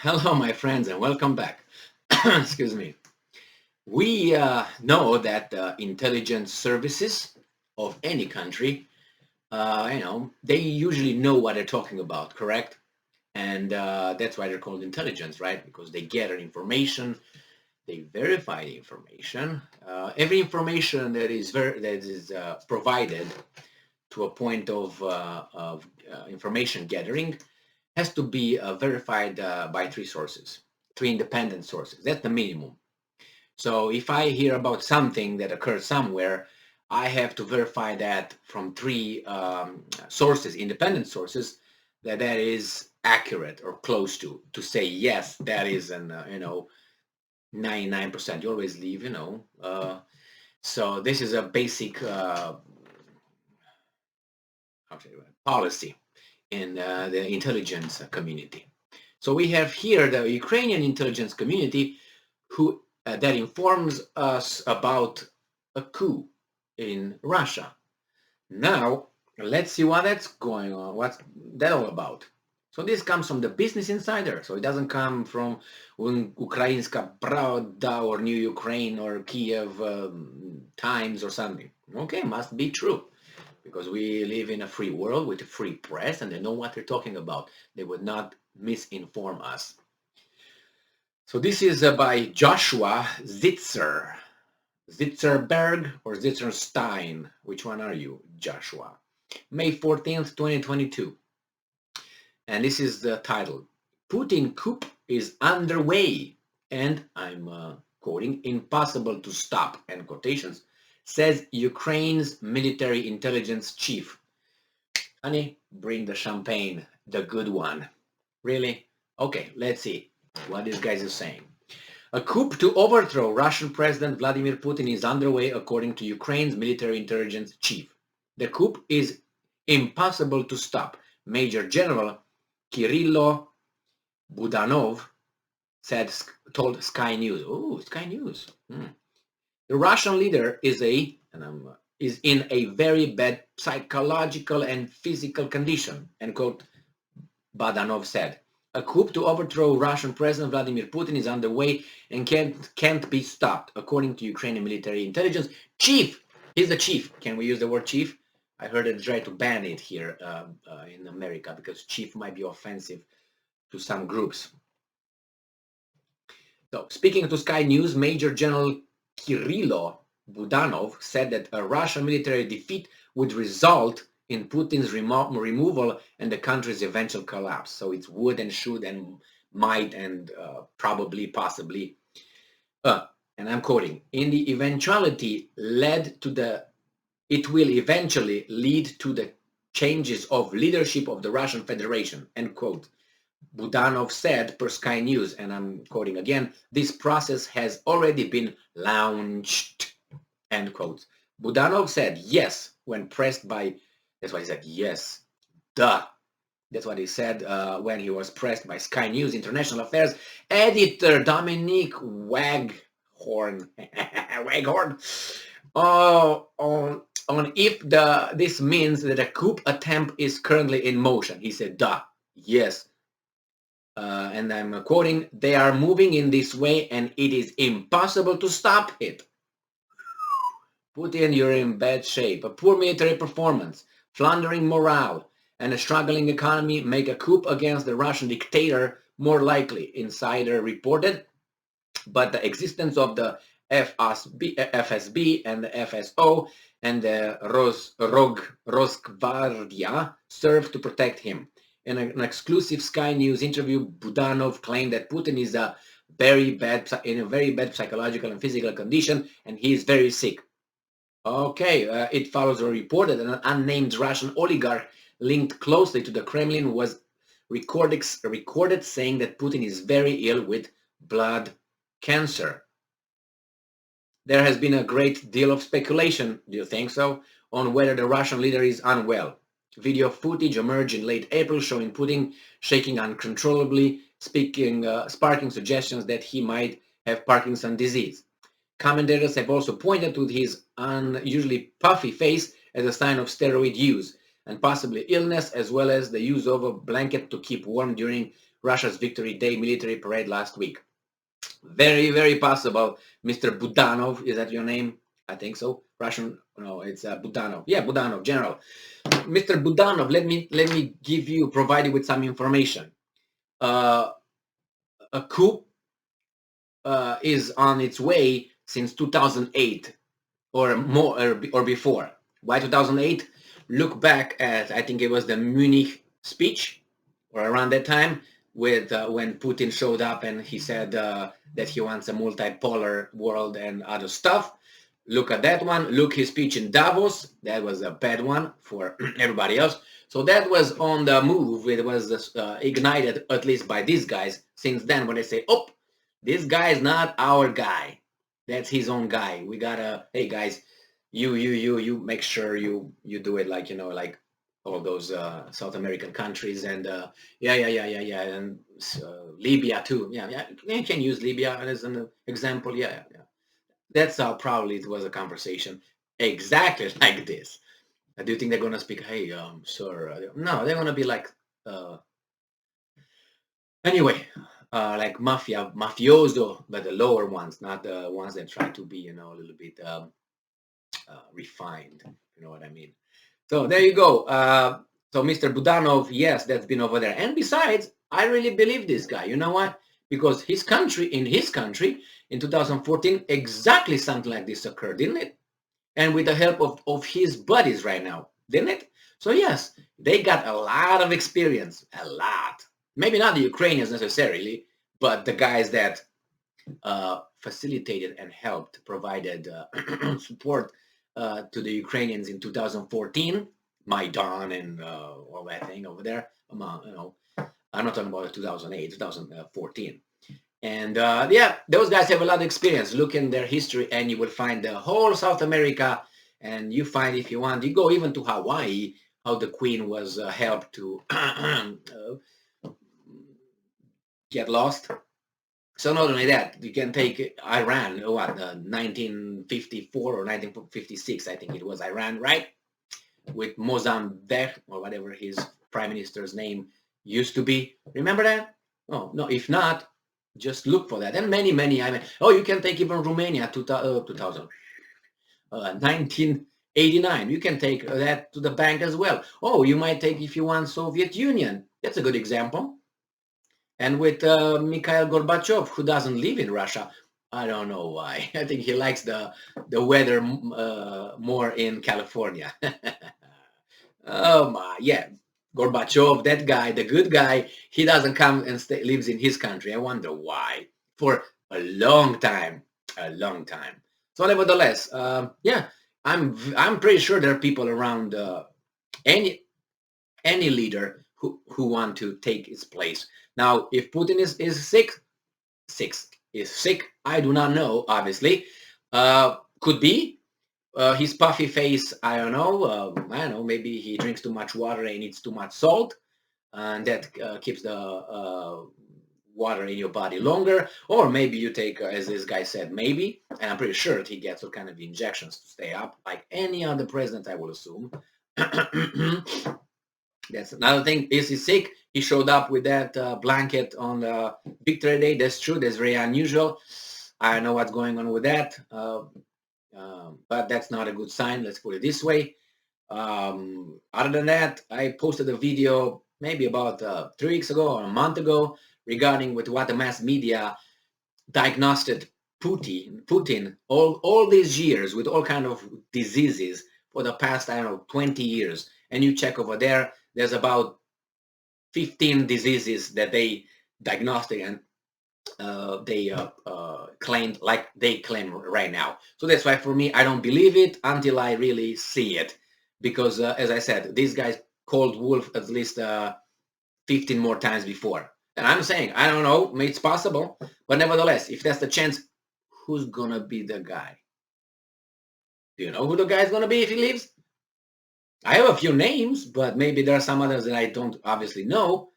Hello, my friends, and welcome back. Excuse me. We know that intelligence services of any country, they usually know what they're talking about, correct? And that's why they're called intelligence, right? Because they gather information, they verify the information. Every information that is provided to a point of information gathering has to be verified by three sources, three independent sources. That's the minimum. So if I hear about something that occurred somewhere, I have to verify that from three sources, independent sources, that is accurate or close to say yes, that is an 99%. You always leave. So this is a basic policy in the intelligence community. So we have here the Ukrainian intelligence community who that informs us about a coup in Russia. Now, let's see what that's going on. What's that all about? So this comes from the Business Insider. So it doesn't come from Ukrainska Pravda or New Ukraine or Kiev Times or something. Okay, must be true because we live in a free world with a free press and they know what they're talking about. They would not misinform us. So this is by Joshua Zitzer. Zitzerberg or Zitzerstein? Which one are you, Joshua? May 14th, 2022. And this is the title. Putin coup is underway and I'm quoting, impossible to stop, end quotations, says Ukraine's military intelligence chief. Honey, bring the champagne, the good one. Really? Okay, let's see what these guys are saying. A coup to overthrow Russian President Vladimir Putin is underway, according to Ukraine's military intelligence chief. The coup is impossible to stop, Major General Kirillo Budanov told Sky News. Oh, Sky News. The Russian leader is in a very bad psychological and physical condition, end quote, Budanov said. A coup to overthrow Russian President Vladimir Putin is underway and can't be stopped, according to Ukrainian military intelligence chief. He's the chief. Can we use the word chief? I heard they try to ban it here in America because chief might be offensive to some groups. So, speaking to Sky News, Major General Kirillo Budanov said that a Russian military defeat would result in Putin's removal and the country's eventual collapse. So it's would and should and might and probably, possibly. And I'm quoting, it will eventually lead to the changes of leadership of the Russian Federation, end quote. Budanov said per Sky News, and I'm quoting again, this process has already been launched, end quote. Budanov said yes when pressed by, that's why he said yes, duh. That's what he said when he was pressed by Sky News International Affairs editor Dominique Waghorn, on if this means that a coup attempt is currently in motion. He said, duh, yes. And I'm quoting, they are moving in this way and it is impossible to stop it. Putin, you're in bad shape. A poor military performance, floundering morale, and a struggling economy make a coup against the Russian dictator more likely, Insider reported. But the existence of the FSB and the FSO and the Rosgvardia serve to protect him. In an exclusive Sky News interview, Budanov claimed that Putin is in a very bad psychological and physical condition, and he is very sick. Okay, it follows a report that an unnamed Russian oligarch linked closely to the Kremlin was recorded saying that Putin is very ill with blood cancer. There has been a great deal of speculation, do you think so, on whether the Russian leader is unwell. Video footage emerged in late April showing Putin shaking uncontrollably, sparking suggestions that he might have Parkinson's disease. Commentators have also pointed to his unusually puffy face as a sign of steroid use. and possibly illness, as well as the use of a blanket to keep warm during Russia's Victory Day military parade last week. Very, very possible. Mr. Budanov, is that your name? I think so. Russian, no, it's Budanov. Yeah, Budanov, General. Mr. Budanov, let me provide you with some information. A coup is on its way since 2008 or more or before. Why 2008? Look back at, I think it was the Munich speech or around that time with when Putin showed up and he said that he wants a multipolar world and other stuff. Look at that one. Look his speech in Davos. That was a bad one for everybody else. So that was on the move. It was ignited, at least by these guys. Since then, when they say, oh, this guy is not our guy. That's his own guy. We gotta, hey guys, you make sure you do it like, like all those South American countries and yeah, and Libya too. Yeah, you can use Libya as an example. Yeah. That's how probably it was a conversation exactly like this. Do you think they're gonna speak? Hey, sir. No, they're gonna be like, anyway, like mafioso, but the lower ones, not the ones that try to be, a little bit refined. You know what I mean? So there you go. So Mr. Budanov, yes, that's been over there. And besides, I really believe this guy. You know what? Because in his country, in 2014, exactly something like this occurred, didn't it? And with the help of his buddies right now, didn't it? So yes, they got a lot of experience, a lot. Maybe not the Ukrainians necessarily, but the guys that facilitated and helped, provided support to the Ukrainians in 2014, Maidan and all that thing over there. I'm not talking about 2008, 2014. And yeah, those guys have a lot of experience. Look in their history and you will find the whole South America. And you find, if you want, you go even to Hawaii, how the Queen was helped to get lost. So not only that, you can take Iran, 1954 or 1956, I think it was Iran, right? With Mozambique, or whatever his prime minister's name used to be. Remember that? Oh, no, if not, just look for that. And many, I mean, you can take even Romania, 1989. You can take that to the bank as well. Oh, you might take, if you want, Soviet Union. That's a good example. And with Mikhail Gorbachev, who doesn't live in Russia, I don't know why. I think he likes the weather more in California. Oh my, yeah. Gorbachev, that guy, the good guy, he doesn't come and lives in his country. I wonder why. For a long time. So nevertheless, yeah, I'm pretty sure there are people around any leader who want to take his place. Now, if Putin is sick, I do not know, obviously. Could be. His puffy face, I don't know. Maybe he drinks too much water and eats too much salt. And that keeps the water in your body longer. Or maybe you take, as this guy said, maybe, and I'm pretty sure he gets all kind of injections to stay up, like any other president, I will assume. That's another thing. Is he sick? He showed up with that blanket on the Victory Day. That's true. That's very unusual. I don't know what's going on with that. But that's not a good sign. Let's put it this way. Other than that, I posted a video maybe about 3 weeks ago or a month ago regarding with what the mass media diagnosed Putin all these years with all kind of diseases for the past, 20 years. And you check over there, there's about 15 diseases that they diagnosed and they claimed, like they claim right now. So that's why for me, I don't believe it until I really see it. Because as I said, these guys called wolf at least 15 more times before. And I'm saying, I don't know, it's possible. But nevertheless, if that's the chance, who's going to be the guy? Do you know who the guy's going to be if he leaves? I have a few names, but maybe there are some others that I don't obviously know.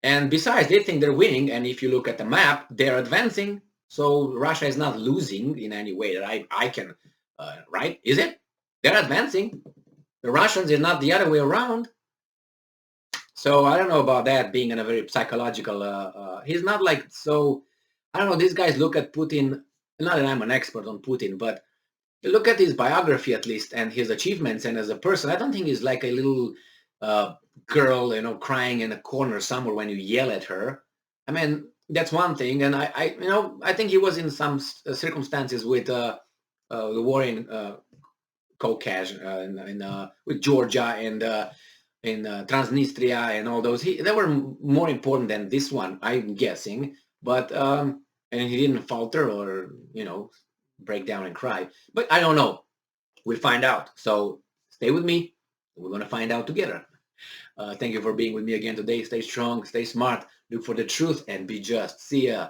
And besides, they think they're winning. And if you look at the map, they're advancing. So Russia is not losing in any way that I can, right? Is it? They're advancing. The Russians is not the other way around. So I don't know about that being in a very psychological. He's not like so. I don't know. These guys look at Putin. Not that I'm an expert on Putin, but look at his biography at least and his achievements. And as a person, I don't think he's like a little uh, girl, crying in a corner somewhere when you yell at her. I mean, that's one thing. And I think he was in some circumstances with the war in Caucasus, with Georgia and in Transnistria and all those. They were more important than this one, I'm guessing. But and he didn't falter or break down and cry. But I don't know. We'll find out. So stay with me. We're gonna find out together. Thank you for being with me again today. Stay strong, stay smart, look for the truth, and be just. See ya.